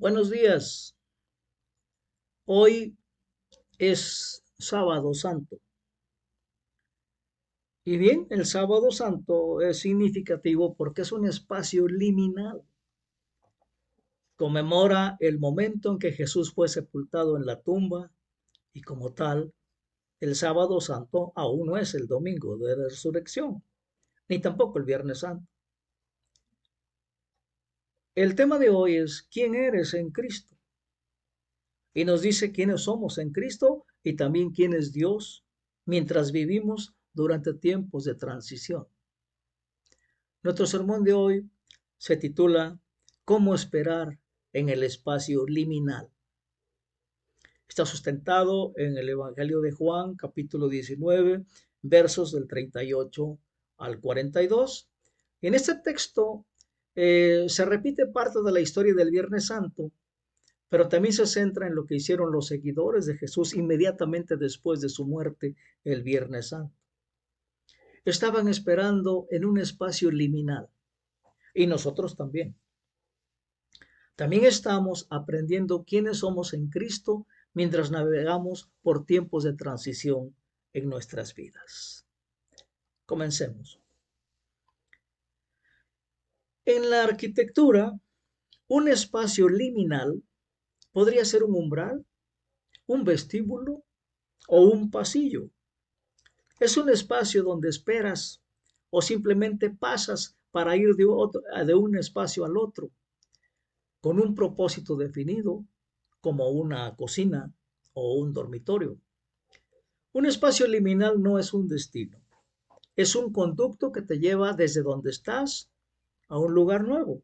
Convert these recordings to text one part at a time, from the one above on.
Buenos días. Hoy es sábado santo. Y bien, el sábado santo es significativo porque es un espacio liminal. Conmemora el momento en que Jesús fue sepultado en la tumba y como tal, el sábado santo aún no es el domingo de la resurrección, ni tampoco el viernes santo. El tema de hoy es ¿quién eres en Cristo? Y nos dice quiénes somos en Cristo y también quién es Dios mientras vivimos durante tiempos de transición. Nuestro sermón de hoy se titula ¿Cómo esperar en el espacio liminal? Está sustentado en el Evangelio de Juan, capítulo 19, versos del 38 al 42. En este texto se repite parte de la historia del Viernes Santo, pero también se centra en lo que hicieron los seguidores de Jesús inmediatamente después de su muerte el Viernes Santo. Estaban esperando en un espacio liminal y nosotros también. También estamos aprendiendo quiénes somos en Cristo mientras navegamos por tiempos de transición en nuestras vidas. Comencemos. En la arquitectura, un espacio liminal podría ser un umbral, un vestíbulo o un pasillo. Es un espacio donde esperas o simplemente pasas para ir de un espacio al otro, con un propósito definido, como una cocina o un dormitorio. Un espacio liminal no es un destino, es un conducto que te lleva desde donde estás a un lugar nuevo.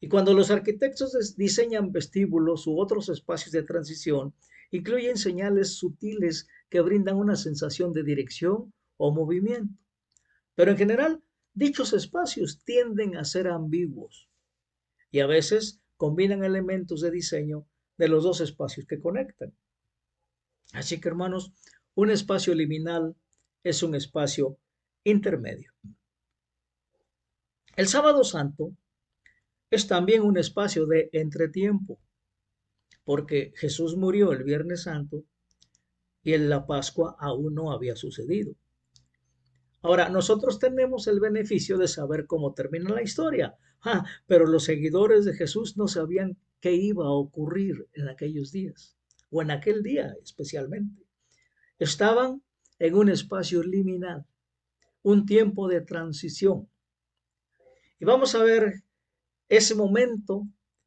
Y cuando los arquitectos diseñan vestíbulos u otros espacios de transición, incluyen señales sutiles que brindan una sensación de dirección o movimiento. Pero en general, dichos espacios tienden a ser ambiguos y a veces combinan elementos de diseño de los dos espacios que conectan. Así que, hermanos, un espacio liminal es un espacio intermedio. El sábado santo es también un espacio de entretiempo, porque Jesús murió el Viernes Santo y en la Pascua aún no había sucedido. Ahora, nosotros tenemos el beneficio de saber cómo termina la historia, pero los seguidores de Jesús no sabían qué iba a ocurrir en aquellos días, o en aquel día especialmente. Estaban en un espacio liminal, un tiempo de transición. Y vamos a ver ese momento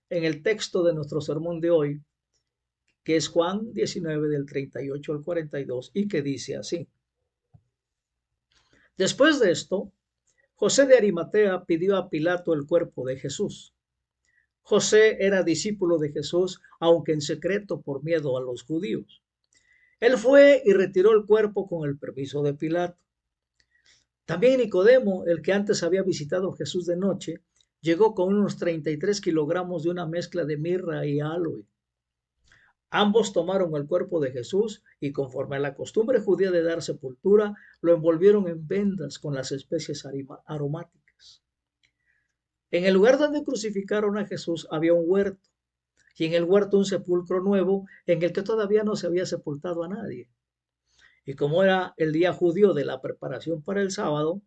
en el texto de nuestro sermón de hoy, que es Juan 19 del 38 al 42, y que dice así. Después de esto, José de Arimatea pidió a Pilato el cuerpo de Jesús. José era discípulo de Jesús, aunque en secreto por miedo a los judíos. Él fue y retiró el cuerpo con el permiso de Pilato. También Nicodemo, el que antes había visitado a Jesús de noche, llegó con unos 33 kilogramos de una mezcla de mirra y aloe. Ambos tomaron el cuerpo de Jesús y, conforme a la costumbre judía de dar sepultura, lo envolvieron en vendas con las especies aromáticas. En el lugar donde crucificaron a Jesús había un huerto, y en el huerto un sepulcro nuevo en el que todavía no se había sepultado a nadie. Y como era el día judío de la preparación para el sábado,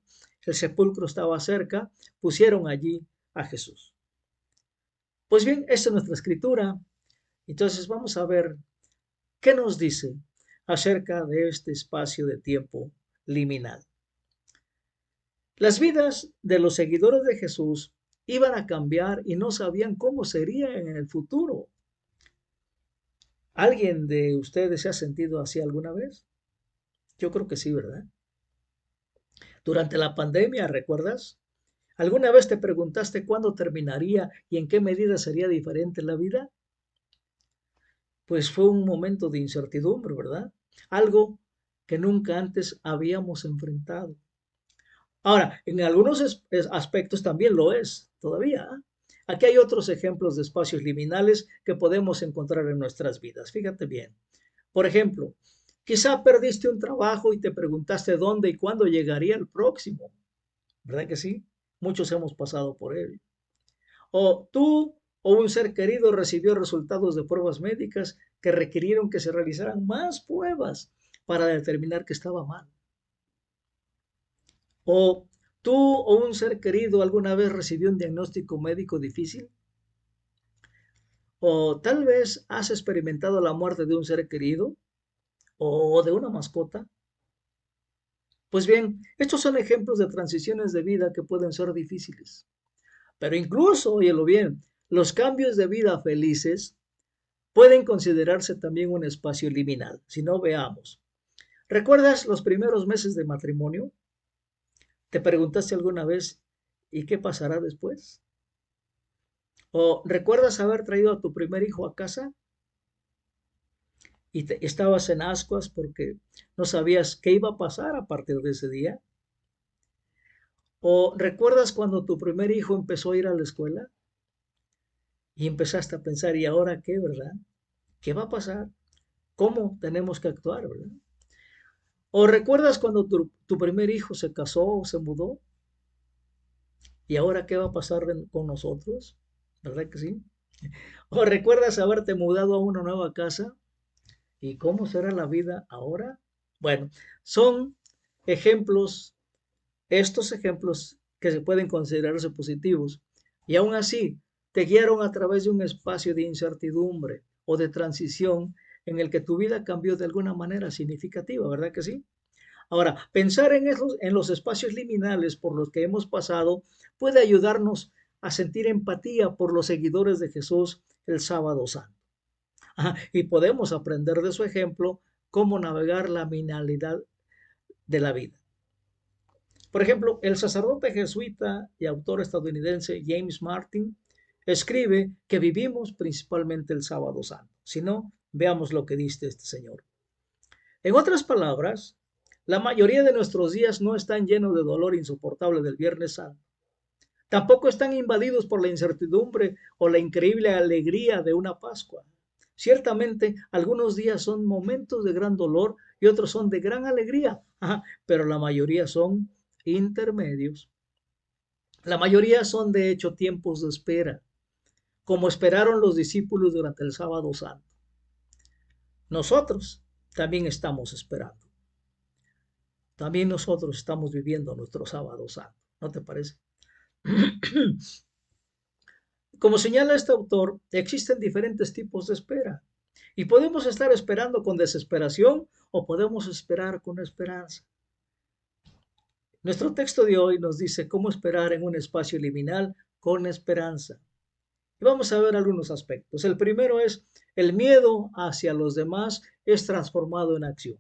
el sepulcro estaba cerca, pusieron allí a Jesús. Pues bien, esta es nuestra escritura. Entonces vamos a ver qué nos dice acerca de este espacio de tiempo liminal. Las vidas de los seguidores de Jesús iban a cambiar y no sabían cómo sería en el futuro. ¿Alguien de ustedes se ha sentido así alguna vez? Yo creo que sí, ¿verdad? Durante la pandemia, ¿recuerdas? ¿Alguna vez te preguntaste cuándo terminaría y en qué medida sería diferente la vida? Pues fue un momento de incertidumbre, ¿verdad? Algo que nunca antes habíamos enfrentado. Ahora, en algunos aspectos también lo es todavía. Aquí hay otros ejemplos de espacios liminales que podemos encontrar en nuestras vidas. Fíjate bien. Por ejemplo, quizá perdiste un trabajo y te preguntaste dónde y cuándo llegaría el próximo. ¿Verdad que sí? Muchos hemos pasado por él. O tú o un ser querido recibió resultados de pruebas médicas que requirieron que se realizaran más pruebas para determinar que estaba mal. ¿O tú o un ser querido alguna vez recibió un diagnóstico médico difícil? ¿O tal vez has experimentado la muerte de un ser querido o de una mascota? Pues bien, estos son ejemplos de transiciones de vida que pueden ser difíciles. Pero incluso, óyelo bien, los cambios de vida felices pueden considerarse también un espacio liminal. Si no, veamos. ¿Recuerdas los primeros meses de matrimonio? ¿Te preguntaste alguna vez, ¿y qué pasará después? ¿O recuerdas haber traído a tu primer hijo a casa y estabas en ascuas porque no sabías qué iba a pasar a partir de ese día? ¿O recuerdas cuando tu primer hijo empezó a ir a la escuela y empezaste a pensar, ¿y ahora qué, verdad? ¿Qué va a pasar? ¿Cómo tenemos que actuar, verdad? ¿O recuerdas cuando tu primer hijo se casó o se mudó? ¿Y ahora qué va a pasar con nosotros? ¿Verdad que sí? ¿O recuerdas haberte mudado a una nueva casa? ¿Y cómo será la vida ahora? Bueno, son ejemplos, estos ejemplos que se pueden considerarse positivos. Y aún así, te guiaron a través de un espacio de incertidumbre o de transición en el que tu vida cambió de alguna manera significativa, ¿verdad que sí? Ahora, pensar en los espacios liminales por los que hemos pasado puede ayudarnos a sentir empatía por los seguidores de Jesús el sábado santo. Y podemos aprender de su ejemplo cómo navegar la liminalidad de la vida. Por ejemplo, el sacerdote jesuita y autor estadounidense James Martin escribe que vivimos principalmente el sábado santo. Si no, veamos lo que dice este señor. En otras palabras, la mayoría de nuestros días no están llenos de dolor insoportable del Viernes Santo. Tampoco están invadidos por la incertidumbre o la increíble alegría de una Pascua. Ciertamente, algunos días son momentos de gran dolor y otros son de gran alegría, pero la mayoría son intermedios. La mayoría son, de hecho, tiempos de espera, como esperaron los discípulos durante el sábado santo. Nosotros también estamos esperando. También nosotros estamos viviendo nuestro sábado santo, ¿no te parece? Como señala este autor, existen diferentes tipos de espera y podemos estar esperando con desesperación o podemos esperar con esperanza. Nuestro texto de hoy nos dice cómo esperar en un espacio liminal con esperanza. Y vamos a ver algunos aspectos. El primero es el miedo hacia los demás es transformado en acción.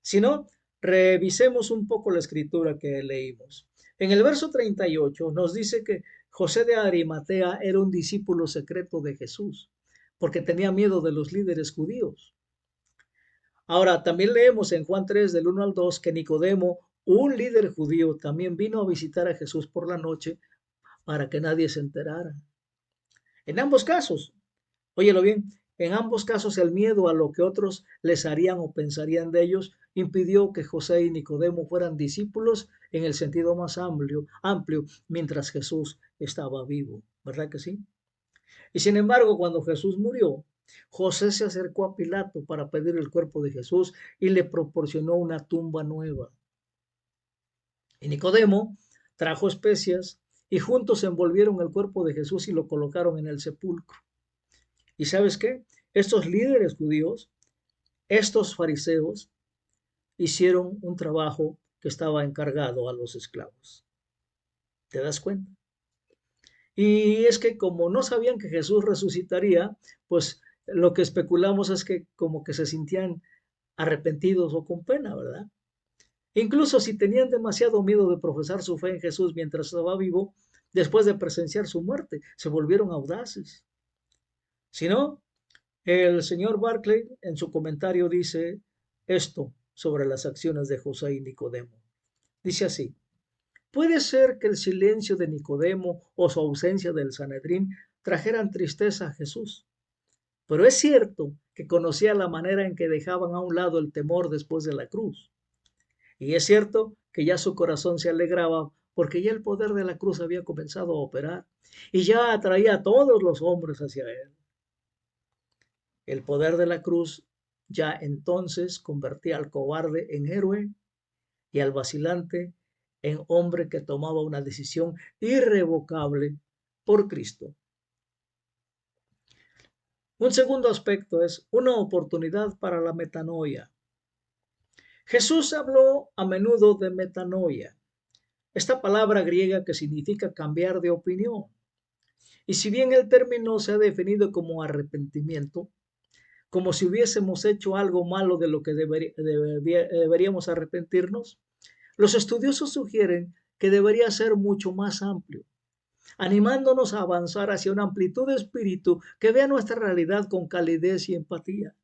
Si no, revisemos un poco la escritura que leímos. En el verso 38 nos dice que José de Arimatea era un discípulo secreto de Jesús, porque tenía miedo de los líderes judíos. Ahora, también leemos en Juan 3, del 1 al 2, que Nicodemo, un líder judío, también vino a visitar a Jesús por la noche para que nadie se enterara. En ambos casos, óyelo bien, en ambos casos el miedo a lo que otros les harían o pensarían de ellos impidió que José y Nicodemo fueran discípulos en el sentido más amplio mientras Jesús estaba vivo, ¿verdad que sí? Y sin embargo, cuando Jesús murió, José se acercó a Pilato para pedir el cuerpo de Jesús y le proporcionó una tumba nueva. Y Nicodemo trajo especias y juntos envolvieron el cuerpo de Jesús y lo colocaron en el sepulcro. ¿Y sabes qué? Estos líderes judíos, estos fariseos, hicieron un trabajo que estaba encargado a los esclavos. ¿Te das cuenta? Y es que como no sabían que Jesús resucitaría, pues lo que especulamos es que como que se sentían arrepentidos o con pena, ¿verdad? Incluso si tenían demasiado miedo de profesar su fe en Jesús mientras estaba vivo, después de presenciar su muerte, se volvieron audaces. Si no, el señor Barclay en su comentario dice esto sobre las acciones de José y Nicodemo. Dice así: puede ser que el silencio de Nicodemo o su ausencia del Sanedrín trajeran tristeza a Jesús, pero es cierto que conocía la manera en que dejaban a un lado el temor después de la cruz. Y es cierto que ya su corazón se alegraba porque ya el poder de la cruz había comenzado a operar y ya atraía a todos los hombres hacia él. El poder de la cruz ya entonces convertía al cobarde en héroe y al vacilante en hombre que tomaba una decisión irrevocable por Cristo. Un segundo aspecto es una oportunidad para la metanoia. Jesús habló a menudo de metanoia, esta palabra griega que significa cambiar de opinión. Y si bien el término se ha definido como arrepentimiento, como si hubiésemos hecho algo malo de lo que deberíamos arrepentirnos, los estudiosos sugieren que debería ser mucho más amplio, animándonos a avanzar hacia una amplitud de espíritu que vea nuestra realidad con calidez y empatía.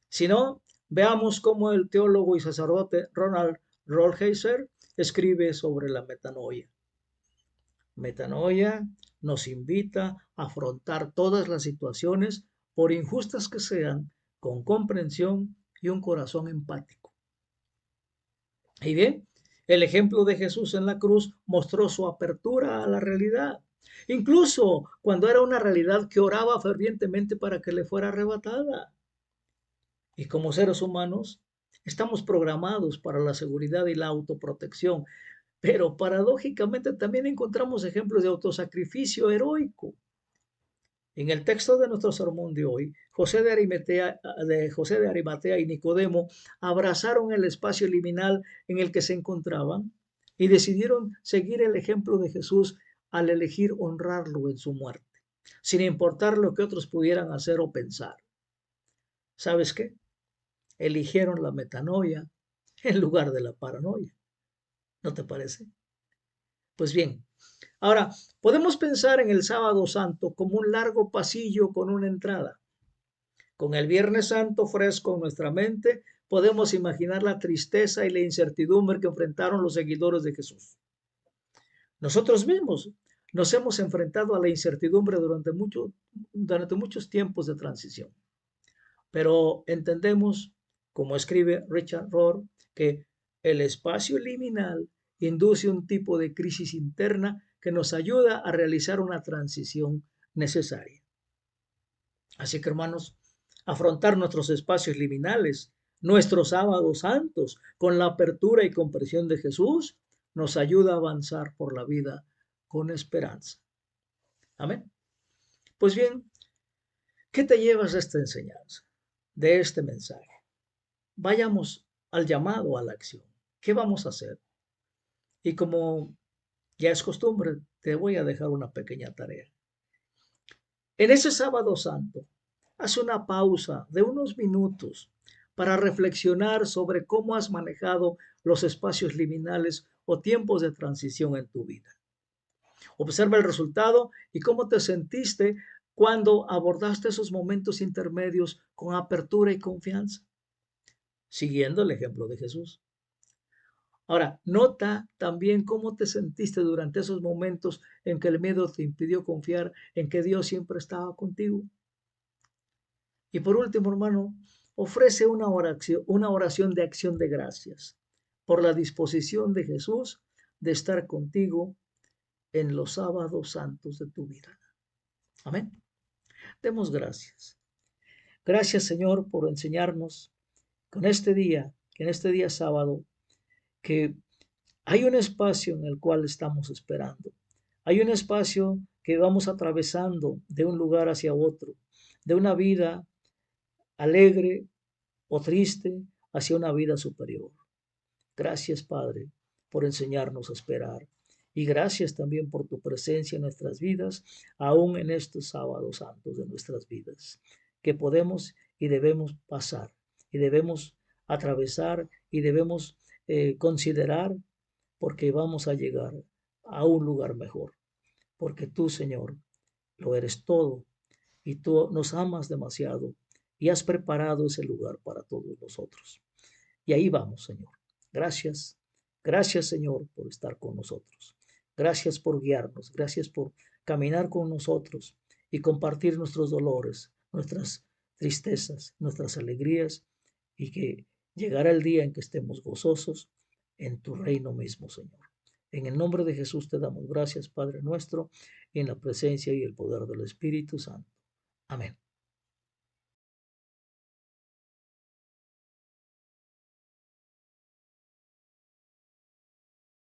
Si no, veamos cómo el teólogo y sacerdote Ronald Rolheiser escribe sobre la metanoia. Metanoia nos invita a afrontar todas las situaciones, por injustas que sean, con comprensión y un corazón empático. Y bien, el ejemplo de Jesús en la cruz mostró su apertura a la realidad, incluso cuando era una realidad que oraba fervientemente para que le fuera arrebatada. Y como seres humanos, estamos programados para la seguridad y la autoprotección, pero paradójicamente también encontramos ejemplos de autosacrificio heroico. En el texto de nuestro sermón de hoy, José de Arimatea y Nicodemo abrazaron el espacio liminal en el que se encontraban y decidieron seguir el ejemplo de Jesús al elegir honrarlo en su muerte, sin importar lo que otros pudieran hacer o pensar. ¿Sabes qué? Eligieron la metanoia en lugar de la paranoia. ¿No te parece? Pues bien, ahora podemos pensar en el Sábado Santo como un largo pasillo con una entrada. Con el Viernes Santo fresco en nuestra mente, podemos imaginar la tristeza y la incertidumbre que enfrentaron los seguidores de Jesús. Nosotros mismos nos hemos enfrentado a la incertidumbre durante muchos tiempos de transición. Pero entendemos, como escribe Richard Rohr, que el espacio liminal induce un tipo de crisis interna que nos ayuda a realizar una transición necesaria. Así que, hermanos, afrontar nuestros espacios liminales, nuestros sábados santos, con la apertura y comprensión de Jesús, nos ayuda a avanzar por la vida con esperanza. Amén. Pues bien, ¿qué te llevas de esta enseñanza, de este mensaje? Vayamos al llamado a la acción. ¿Qué vamos a hacer? Y como ya es costumbre, te voy a dejar una pequeña tarea. En ese sábado santo, haz una pausa de unos minutos para reflexionar sobre cómo has manejado los espacios liminales o tiempos de transición en tu vida. Observa el resultado y cómo te sentiste cuando abordaste esos momentos intermedios con apertura y confianza, siguiendo el ejemplo de Jesús. Ahora, nota también cómo te sentiste durante esos momentos en que el miedo te impidió confiar en que Dios siempre estaba contigo. Y por último, hermano, ofrece una oración de acción de gracias por la disposición de Jesús de estar contigo en los sábados santos de tu vida. Amén. Demos gracias. Gracias, Señor, por enseñarnos con este día, en este día sábado, que hay un espacio en el cual estamos esperando. Hay un espacio que vamos atravesando de un lugar hacia otro, de una vida alegre o triste hacia una vida superior. Gracias, Padre, por enseñarnos a esperar. Y gracias también por tu presencia en nuestras vidas, aún en estos sábados santos de nuestras vidas, que podemos y debemos pasar, y debemos atravesar, y debemos considerar, porque vamos a llegar a un lugar mejor. Porque tú, Señor, lo eres todo, y tú nos amas demasiado, y has preparado ese lugar para todos nosotros. Y ahí vamos, Señor. Gracias. Gracias, Señor, por estar con nosotros. Gracias por guiarnos. Gracias por caminar con nosotros y compartir nuestros dolores, nuestras tristezas, nuestras alegrías, y que llegará el día en que estemos gozosos en tu reino mismo, Señor. En el nombre de Jesús te damos gracias, Padre nuestro, en la presencia y el poder del Espíritu Santo. Amén.